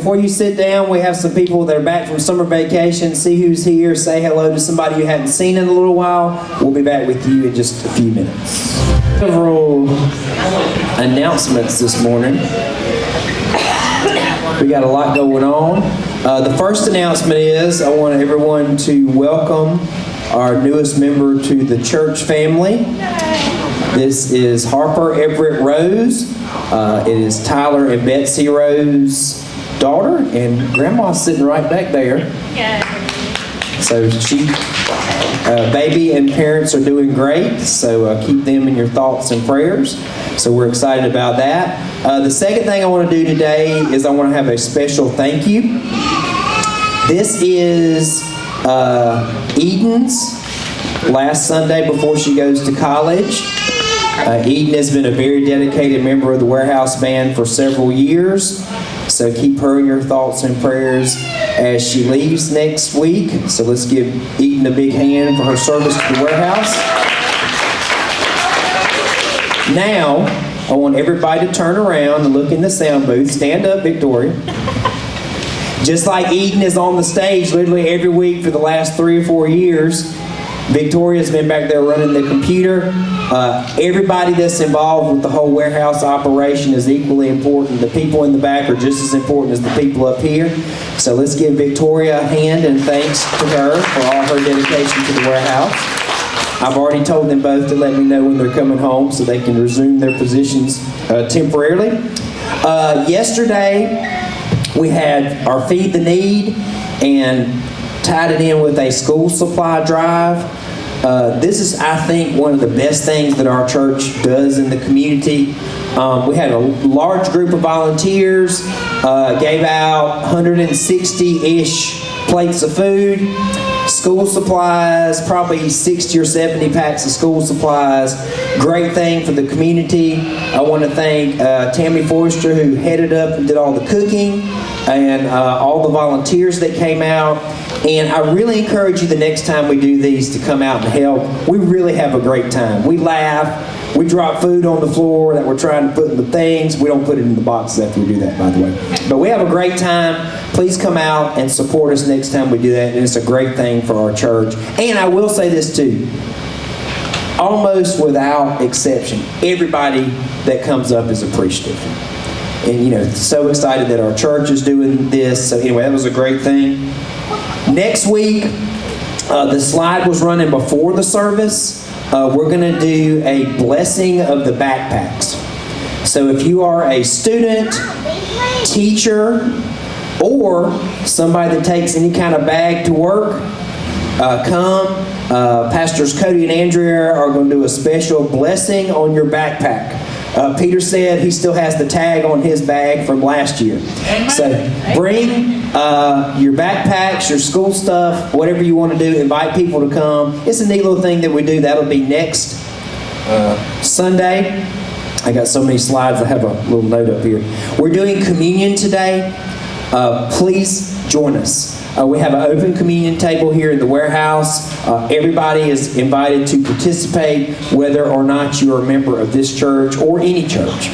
before you sit down, we have some people that are back from summer vacation. See who's here. Say hello to somebody you haven't seen in a little while. We'll be back with you in just a few minutes. Several announcements this morning. We got a lot going on. The first announcement is I want everyone to welcome our newest member to the church family. This is Harper Everett Rose. It is Tyler and Betsy Rose's daughter, and Grandma's sitting right back there. Yeah. So baby and parents are doing great, so keep them in your thoughts and prayers. So we're excited about that. The second thing I want to do today is I want to have a special thank you. This is Eden's last Sunday before she goes to college. Eden has been a very dedicated member of the Warehouse Band for several years. So keep her in your thoughts and prayers as she leaves next week. So let's give Eden a big hand for her service to the warehouse. Now, I want everybody to turn around and look in the sound booth. Stand up, Victoria. Just like Eden is on the stage literally every week for the last 3 or 4 years, Victoria's been back there running the computer. Everybody that's involved with the whole warehouse operation is equally important. The people in the back are just as important as the people up here. So let's give Victoria a hand and thanks to her for all her dedication to the warehouse. I've already told them both to let me know when they're coming home so they can resume their positions temporarily. Yesterday, we had our Feed the Need and tied it in with a school supply drive. This is, I think, one of the best things that our church does in the community. We had a large group of volunteers, gave out 160-ish plates of food, school supplies, probably 60 or 70 packs of school supplies. Great thing for the community. I want to thank Tammy Forrester, who headed up and did all the cooking, and all the volunteers that came out. And I really encourage you the next time we do these to come out and help. We really have a great time. We laugh. We drop food on the floor that we're trying to put in the things. We don't put it in the boxes after we do that, by the way. But we have a great time. Please come out and support us next time we do that. And it's a great thing for our church. And I will say this too. Almost without exception, everybody that comes up is appreciative. And, so excited that our church is doing this. So anyway, that was a great thing. Next week, the slide was running before the service. We're going to do a blessing of the backpacks. So if you are a student, teacher, or somebody that takes any kind of bag to work, come. Pastors Cody and Andrea are going to do a special blessing on your backpack. Peter said he still has the tag on his bag from last year. Amen. So bring your backpacks, your school stuff, whatever you want to do. Invite people to come. It's a neat little thing that we do. That'll be next Sunday. I got so many slides. I have a little note up here. We're doing communion today. Please join us. We have an open communion table here in the warehouse. Everybody is invited to participate, whether or not you're a member of this church or any church.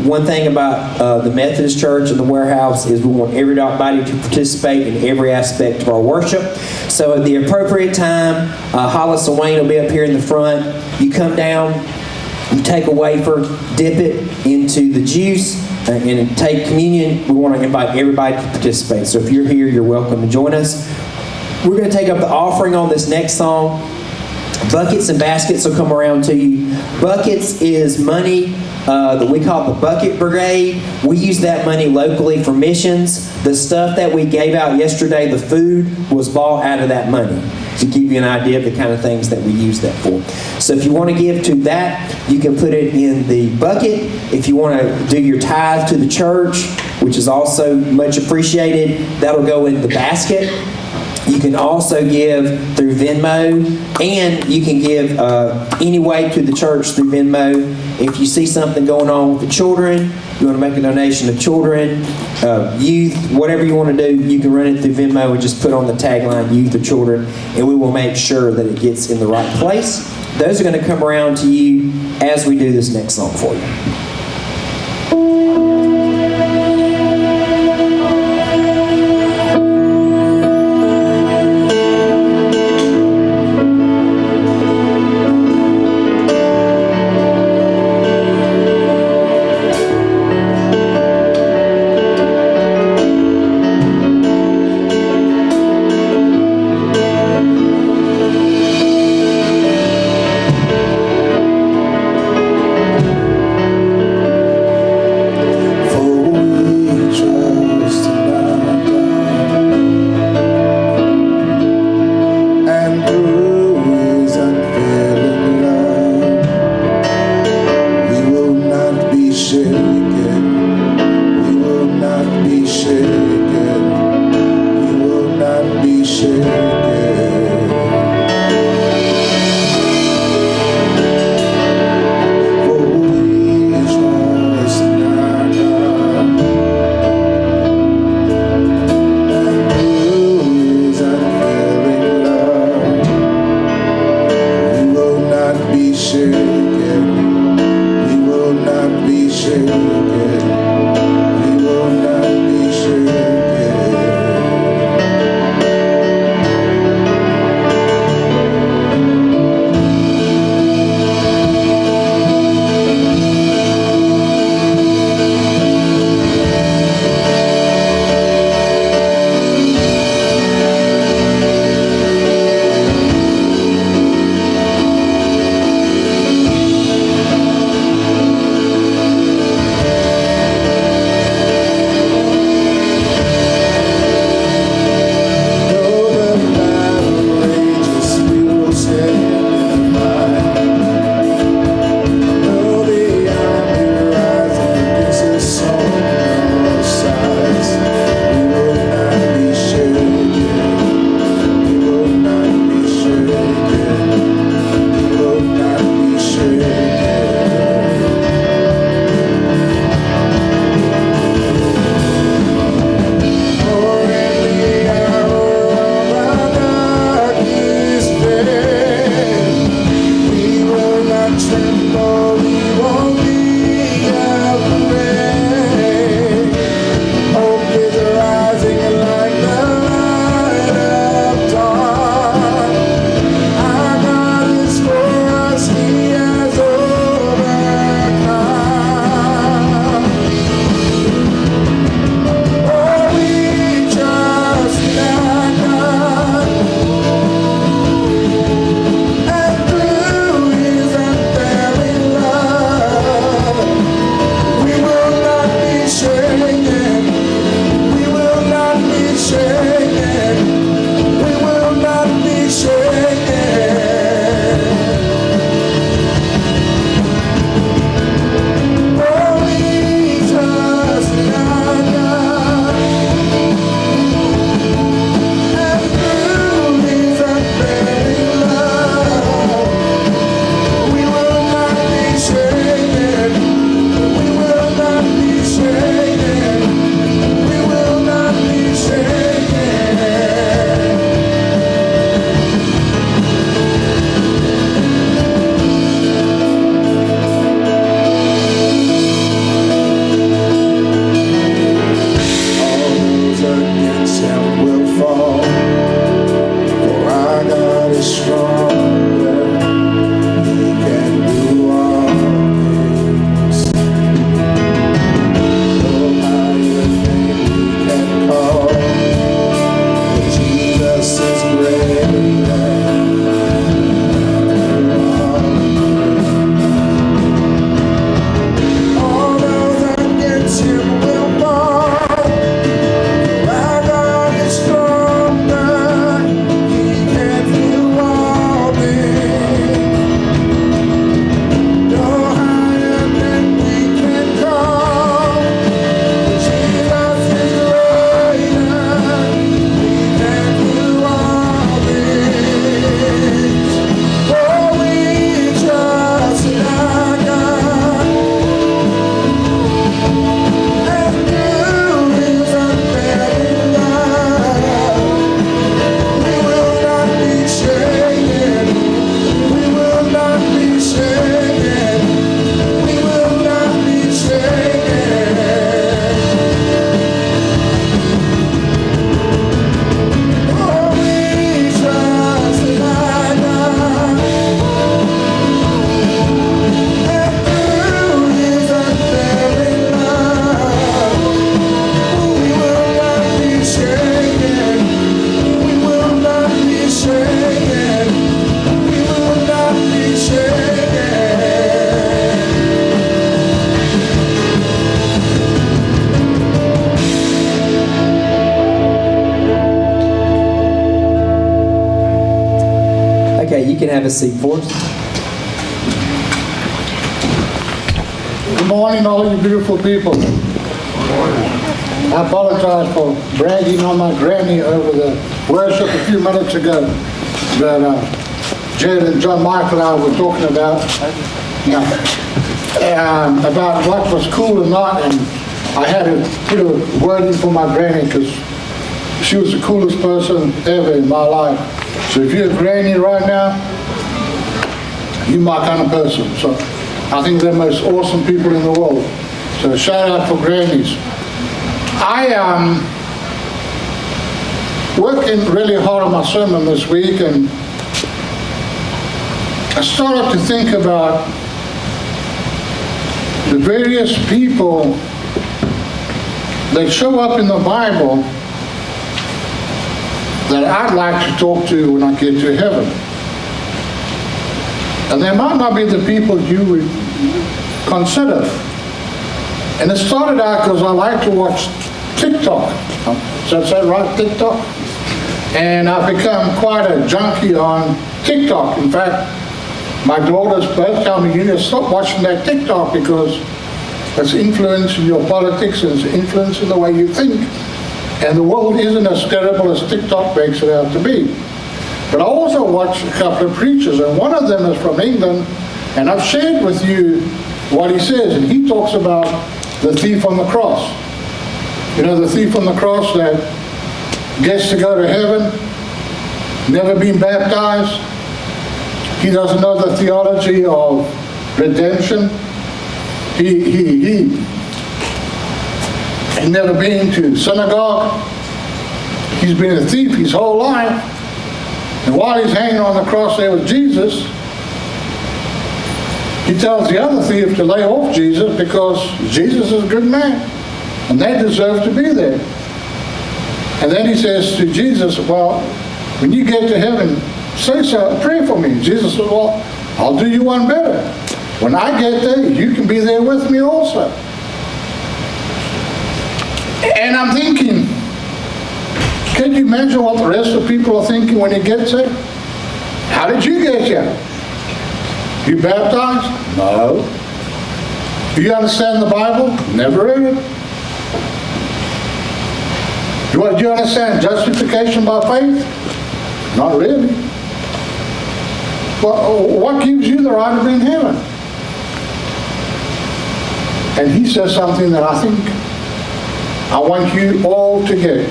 One thing about the Methodist Church and the warehouse is we want everybody to participate in every aspect of our worship. So at the appropriate time, Hollis and Wayne will be up here in the front. You come down, you take a wafer, dip it into the juice, and take communion. We want to invite everybody to participate. So if you're here, you're welcome to join us. We're going to take up the offering on this next song. Buckets and baskets will come around to you. Buckets is money that we call the Bucket Brigade. We use that money locally for missions. The stuff that we gave out yesterday, the food, was bought out of that money, to give you an idea of the kind of things that we use that for. So if you want to give to that, you can put it in the bucket. If you want to do your tithe to the church, which is also much appreciated, that'll go in the basket. You can also give through Venmo, and you can give any way to the church through Venmo. If you see something going on with the children, you want to make a donation to children, youth, whatever you want to do, you can run it through Venmo and just put on the tagline, youth or children, and we will make sure that it gets in the right place. Those are going to come around to you as we do this next song for you. can have a seat for us. Good morning, all you beautiful people. I apologize for bragging on my granny over the worship a few minutes ago that Jed and John Michael and I were talking about what was cool and not, and I had to put a word in for my granny because she was the coolest person ever in my life. So if you're a granny right now, you're my kind of person. So I think they're the most awesome people in the world. So shout out for grannies. I am working really hard on my sermon this week, and I started to think about the various people that show up in the Bible that I'd like to talk to when I get to heaven. And they might not be the people you would consider. And it started out because I like to watch TikTok. Is that right, TikTok? And I've become quite a junkie on TikTok. In fact, my daughters both tell me, you need to stop watching that TikTok because it's influencing your politics and it's influencing the way you think. And the world isn't as terrible as TikTok makes it out to be. But I also watch a couple of preachers, and one of them is from England, and I've shared with you what he says, and he talks about the thief on the cross. You know, the thief on the cross that gets to go to heaven, never been baptized. He doesn't know the theology of redemption. He never been to synagogue. He's been a thief his whole life. And while he's hanging on the cross there with Jesus, he tells the other thief to lay off Jesus because Jesus is a good man and they deserve to be there. And then he says to Jesus, well, when you get to heaven, say so, pray for me. Jesus says, well, I'll do you one better. When I get there, you can be there with me also. And I'm thinking, can you imagine what the rest of the people are thinking when he gets there? How did you get here? You baptized? No. Do you understand the Bible? Never read it. Do you understand justification by faith? Not really. Well, what gives you the right to be in heaven? And he says something that I think I want you all to get.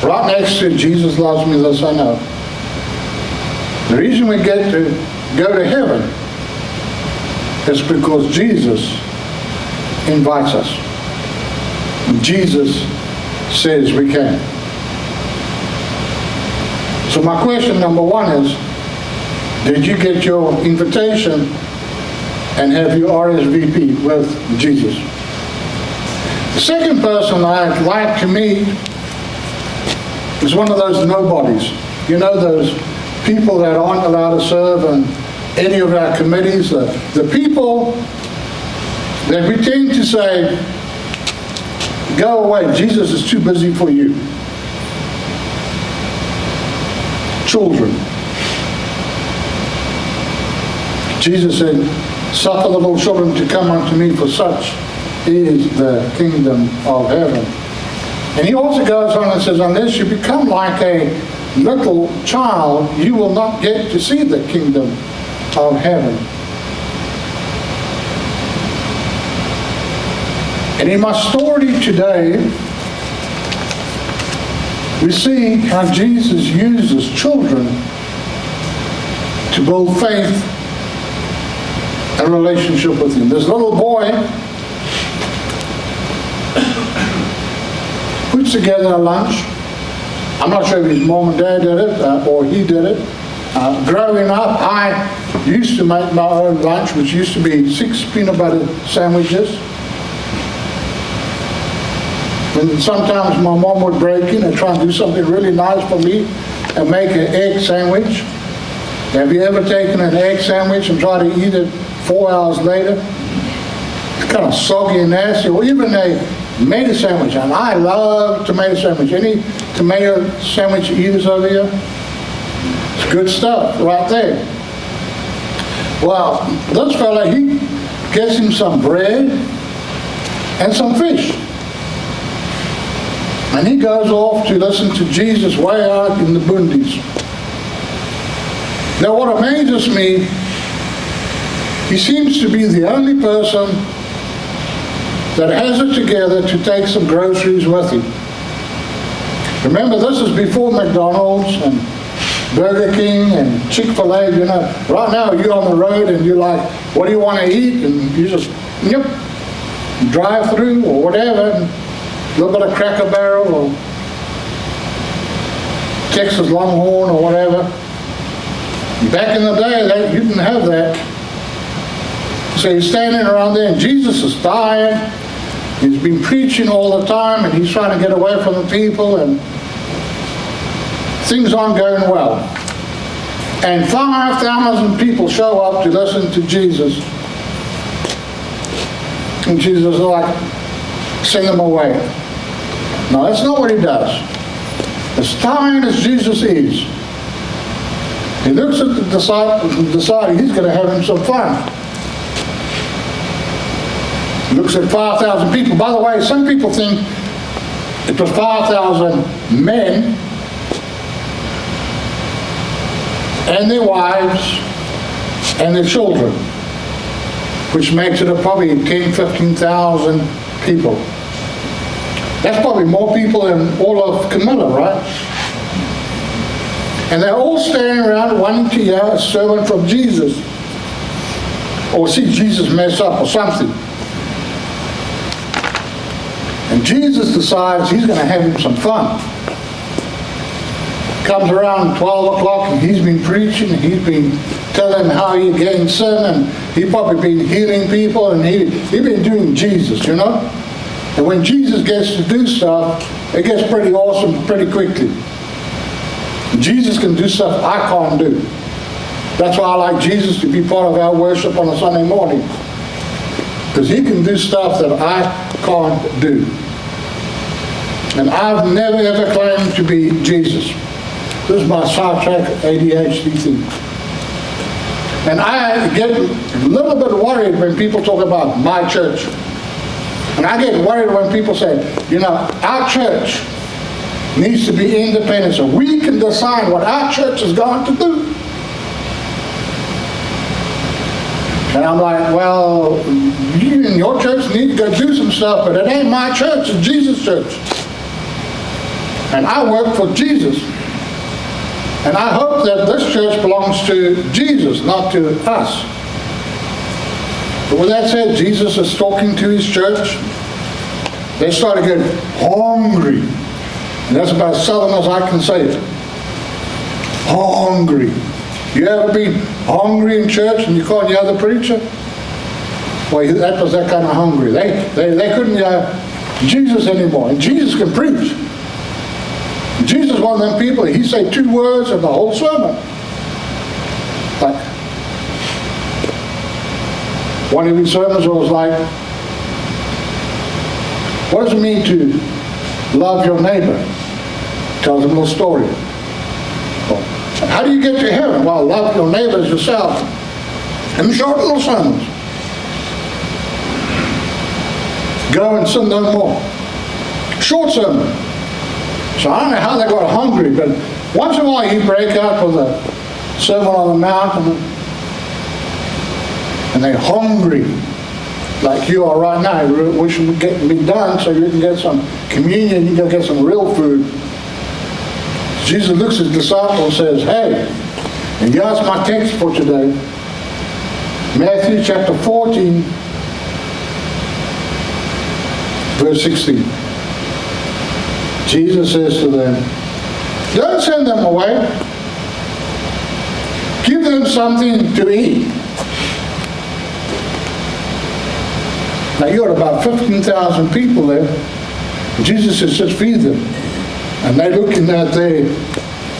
Right next to Jesus loves me, this I know. The reason we get to go to heaven is because Jesus invites us. Jesus says we can. So my question number one is, did you get your invitation and have your RSVP with Jesus? The second person I'd like to meet is one of those nobodies. You know, those people that aren't allowed to serve on any of our committees, the people that we tend to say, go away, Jesus is too busy for you. Children. Jesus said, suffer the little children to come unto me, for such is the kingdom of heaven. And he also goes on and says, unless you become like a little child, you will not get to see the kingdom of heaven. And in my story today, we see how Jesus uses children to build faith and relationship with him. This little boy puts together a lunch. I'm not sure if his mom and dad did it or he did it. Growing up, I used to make my own lunch, which used to be 6 peanut butter sandwiches. And sometimes my mom would break in and try and do something really nice for me and make an egg sandwich. Have you ever taken an egg sandwich and tried to eat it 4 hours later? It's kind of soggy and nasty. Or even a tomato sandwich, and I love tomato sandwich. Any tomato sandwich eaters over here? It's good stuff right there. Well, this fella, he gets him some bread and some fish. And he goes off to listen to Jesus way out in the boonies. Now what amazes me, he seems to be the only person that has it together to take some groceries with him. Remember, this is before McDonald's and Burger King and Chick-fil-A, you know. Right now you're on the road and you're like, what do you want to eat? And you just, yep, drive through or whatever, and a little bit of Cracker Barrel or Texas Longhorn or whatever. Back in the day, you didn't have that. So he's standing around there and Jesus is dying. He's been preaching all the time and he's trying to get away from the people and things aren't going well. And 5,000 people show up to listen to Jesus. And Jesus is like, send them away. No, that's not what he does. As tired as Jesus is, he looks at the disciples and decides he's going to have him some fun. He looks at 5,000 people. By the way, some people think it was 5,000 men and their wives and their children, which makes it probably 10,000, 15,000 people. That's probably more people than all of Camilla, right? And they're all standing around wanting to hear a sermon from Jesus or see Jesus mess up or something. And Jesus decides he's going to have him some fun. Comes around 12 o'clock and he's been preaching, and he's been telling how he gained sin, and he's probably been healing people, and he's been doing Jesus, you know? And when Jesus gets to do stuff, it gets pretty awesome pretty quickly. Jesus can do stuff I can't do. That's why I like Jesus to be part of our worship on a Sunday morning. Because he can do stuff that I can't do. And I've never ever claimed to be Jesus. This is my sidetrack ADHD thing. And I get a little bit worried when people talk about my church. And I get worried when people say, you know, our church needs to be independent so we can decide what our church is going to do. And I'm like, well, you and your church need to go do some stuff, but it ain't my church, it's Jesus' church. And I work for Jesus. And I hope that this church belongs to Jesus, not to us. But with that said, Jesus is talking to his church. They started getting hungry. And that's about as southern as I can say it. Hungry. You ever been hungry in church and you called the other preacher? Well, that was that kind of hungry. They couldn't hear Jesus anymore. And Jesus can preach. Jesus is one of them people, he said 2 words in the whole sermon. Like, one of his sermons was like, what does it mean to love your neighbor? Tells a little story. Well, how do you get to heaven? Well, love your neighbor as yourself. And short little sermons. Go and sin no more. Short sermon. So I don't know how they got hungry, but once in a while you break out with a Sermon on the Mount, and they're hungry, like you are right now. We should be done so you can get some communion, you can get some real food. Jesus looks at his disciples and says, hey, and here's my text for today. Matthew chapter 14, verse 16. Jesus says to them, don't send them away. Give them something to eat. Now you got about 15,000 people there. Jesus says, just feed them. And they're looking at their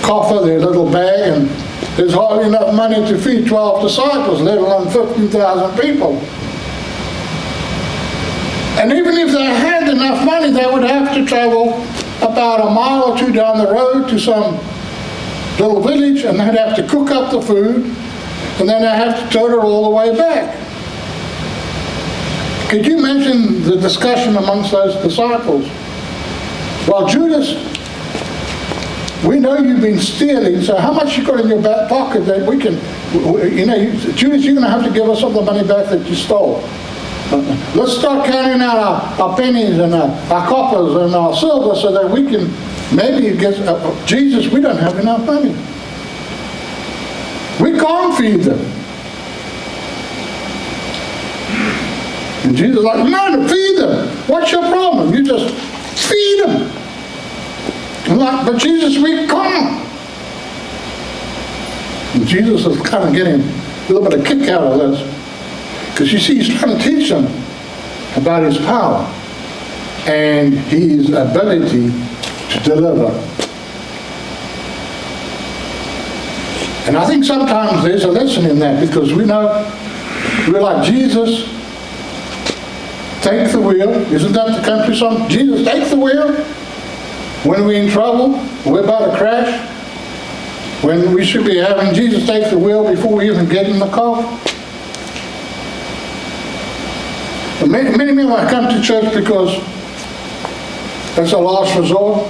coffer, their little bag, and there's hardly enough money to feed 12 disciples, let alone 15,000 people. And even if they had enough money, they would have to travel about a mile or 2 down the road to some little village, and they'd have to cook up the food, and then they'd have to turn it all the way back. Could you mention the discussion amongst those disciples? Well, Judas, we know you've been stealing, so how much you got in your back pocket that we can, Judas, you're going to have to give us some of the money back that you stole. Let's start counting out our pennies and our coppers and our silver so that we can maybe get, Jesus, we don't have enough money. We can't feed them. And Jesus is like, no, feed them. What's your problem? You just feed them. I'm like, but Jesus, we can't. And Jesus is kind of getting a little bit of kick out of this. Because you see, he's trying to teach them about his power and his ability to deliver. And I think sometimes there's a lesson in that, because we know, we're like, Jesus, take the wheel. Isn't that the country song? Jesus, take the wheel. When we're in trouble, we're about to crash. When we should be having Jesus take the wheel before we even get in the car. Many people come to church because it's a last resort.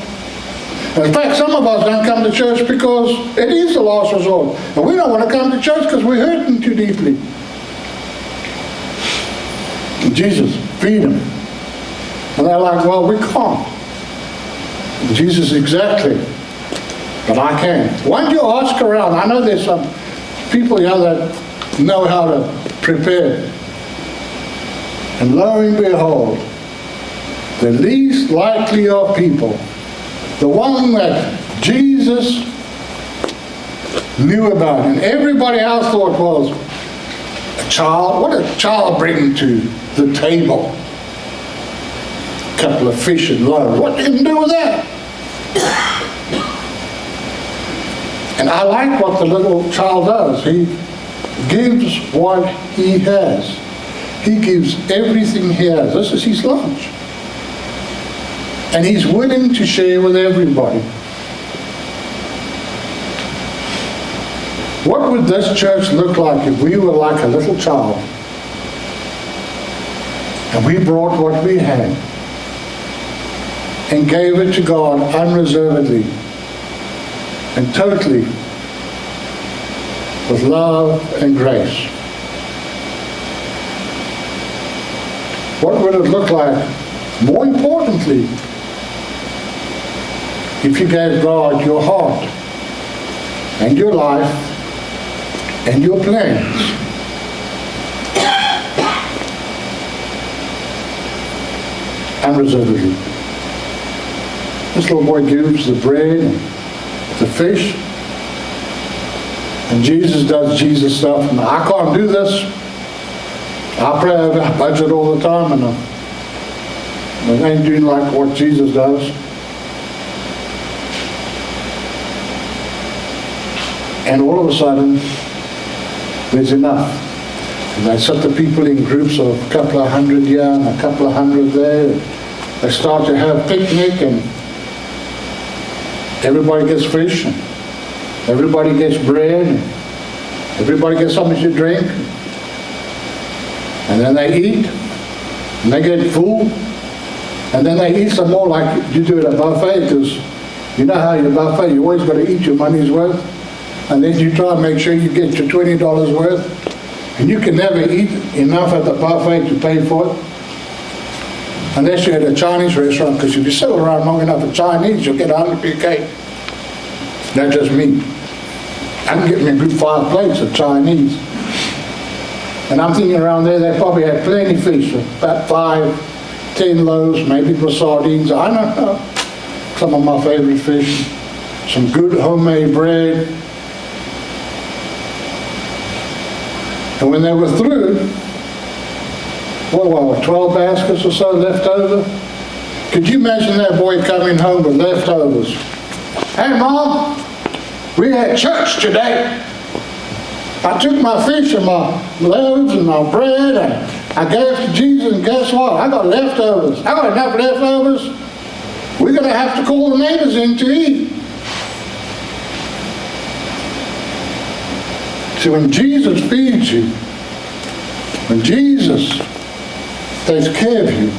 In fact, some of us don't come to church because it is the last resort. And we don't want to come to church because we're hurting too deeply. And Jesus, feed them. And they're like, well, we can't. And Jesus, exactly. But I can. Why don't you ask around? I know there's some people here that know how to prepare. And lo and behold, the least likely of people, the one that Jesus knew about, and everybody else thought was a child. What did a child bring to the table? A couple of fish and loaves. What did he do with that? And I like what the little child does. He gives what he has. He gives everything he has. This is his lunch. And he's willing to share with everybody. What would this church look like if we were like a little child and we brought what we had and gave it to God unreservedly and totally with love and grace? What would it look like, more importantly, if you gave God your heart and your life and your plans? Unreservedly. This little boy gives the bread and the fish, and Jesus does Jesus stuff. And I can't do this. I pray over our budget all the time, and I ain't doing like what Jesus does. And all of a sudden, there's enough. And they set the people in groups of a couple of hundred here and a couple of hundred there. They start to have a picnic, and everybody gets fish, and everybody gets bread, and everybody gets something to drink. And then they eat, and they get full, and then they eat some more, like you do at a buffet, because you know how your buffet, you always got to eat your money's worth, and then you try and make sure you get your $20 worth, and you can never eat enough at the buffet to pay for it, unless you're at a Chinese restaurant, because if you sit around long enough at Chinese, you'll get 100 cake. That's just me. I can get me a good 5 plates of Chinese. And I'm thinking around there, they probably had plenty of fish, about 5, 10 loaves, maybe for sardines, I don't know. Some of my favorite fish, some good homemade bread. And when they were through, 12 baskets or so left over? Could you imagine that boy coming home with leftovers? Hey, Mom, we had church today. I took my fish and my loaves and my bread and I gave it to Jesus, and guess what? I got leftovers. I got enough leftovers. We're going to have to call the neighbors in to eat. See, when Jesus feeds you, when Jesus takes care of you,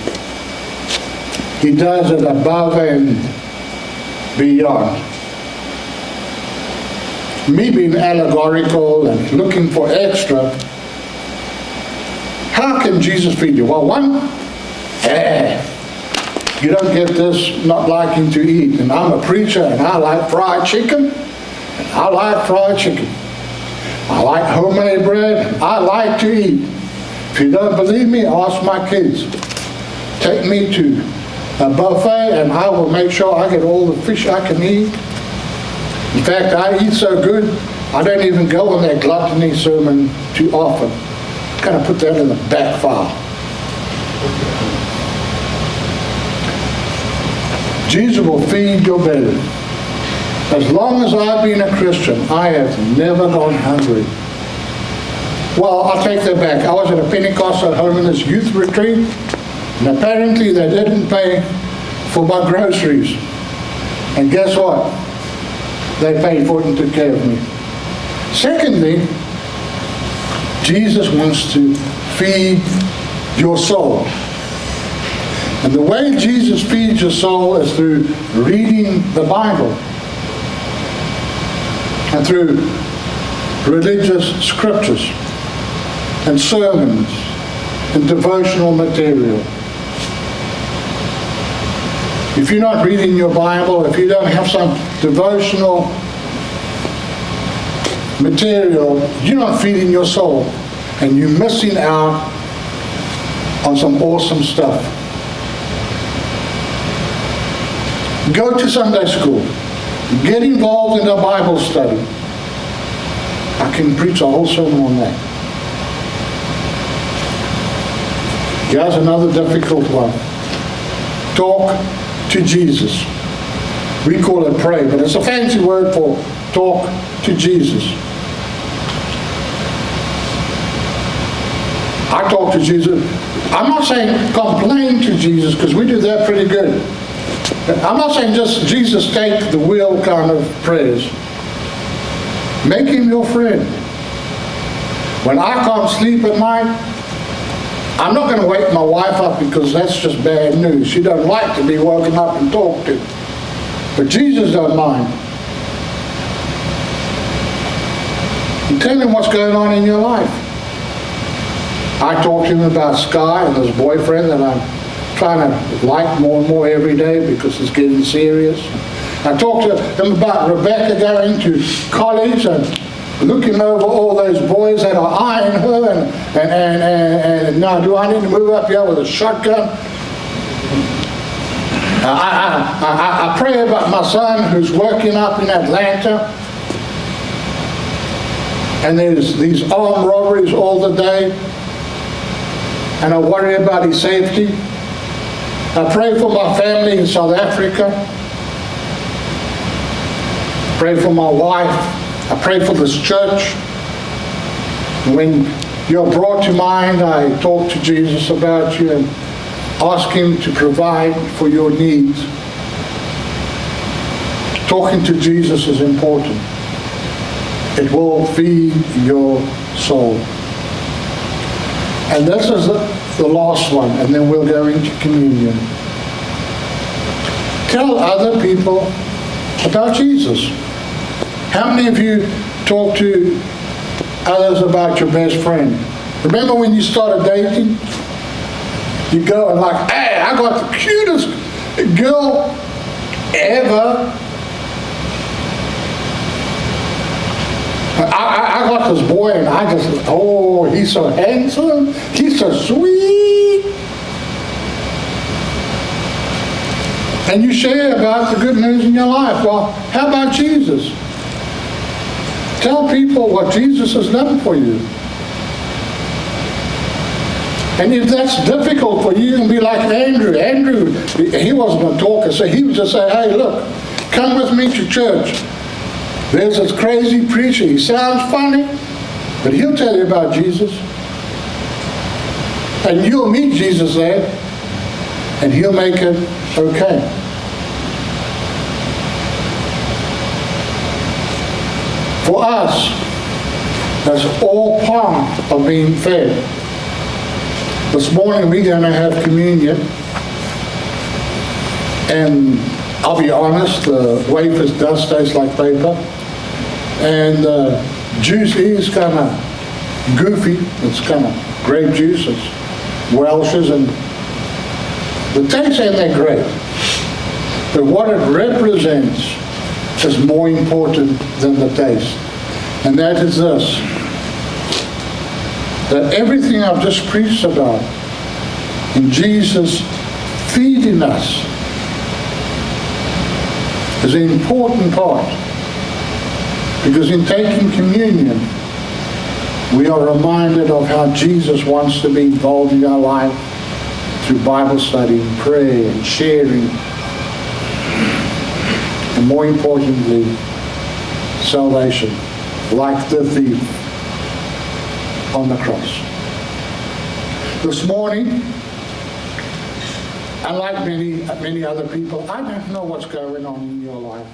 he does it above and beyond. Me being allegorical and looking for extra, how can Jesus feed you? Well, one, you don't get this not liking to eat. And I'm a preacher and I like fried chicken. I like fried chicken. I like homemade bread. I like to eat. If you don't believe me, ask my kids. Take me to a buffet and I will make sure I get all the fish I can eat. In fact, I eat so good, I don't even go on that gluttony sermon too often. Kind of put that in the back file. Jesus will feed your belly. As long as I've been a Christian, I have never gone hungry. Well, I'll take that back. I was at a Pentecostal holiness youth retreat, and apparently they didn't pay for my groceries. And guess what? They paid for it and took care of me. Secondly, Jesus wants to feed your soul. And the way Jesus feeds your soul is through reading the Bible and through religious scriptures and sermons and devotional material. If you're not reading your Bible, if you don't have some devotional material, you're not feeding your soul, and you're missing out on some awesome stuff. Go to Sunday school. Get involved in a Bible study. I can preach a whole sermon on that. Here's another difficult one. Talk to Jesus. We call it pray, but it's a fancy word for talk to Jesus. I talk to Jesus. I'm not saying complain to Jesus, because we do that pretty good. I'm not saying just Jesus take the wheel kind of prayers. Make him your friend. When I can't sleep at night, I'm not going to wake my wife up, because that's just bad news. She doesn't like to be woken up and talked to. But Jesus doesn't mind. You tell him what's going on in your life. I talk to him about Sky and his boyfriend that I'm trying to like more and more every day because it's getting serious. I talk to him about Rebecca going to college and looking over all those boys that are eyeing her, and now do I need to move up here with a shotgun? I pray about my son who's working up in Atlanta, and there's these armed robberies all the day, and I worry about his safety. I pray for my family in South Africa. Pray for my wife. I pray for this church. When you're brought to mind, I talk to Jesus about you and ask him to provide for your needs. Talking to Jesus is important. It will feed your soul. And this is the last one, and then we'll go into communion. Tell other people about Jesus. How many of you talk to others about your best friend? Remember when you started dating? You go and like, hey, I got the cutest girl ever. I got this boy and I just, oh, he's so handsome. He's so sweet. And you share about the good news in your life. Well, how about Jesus? Tell people what Jesus has done for you. And if that's difficult for you, you can be like Andrew. Andrew, he wasn't a talker, so he would just say, hey, look, come with me to church. There's this crazy preacher. He sounds funny, but he'll tell you about Jesus. And you'll meet Jesus there, and he'll make it okay. For us, That's all part of being fed. This morning we're going to have communion, and I'll be honest, the wafers does taste like paper, and the juice is kind of goofy. It's kind of grape juice, it's Welch's, and the taste ain't that great. But what it represents is more important than the taste. And that is this, that everything I've just preached about in Jesus feeding us is an important part. Because in taking communion, we are reminded of how Jesus wants to be involved in our life through Bible study, and prayer, and sharing, and more importantly, salvation, like the thief on the cross. This morning, unlike many other people, I don't know what's going on in your life.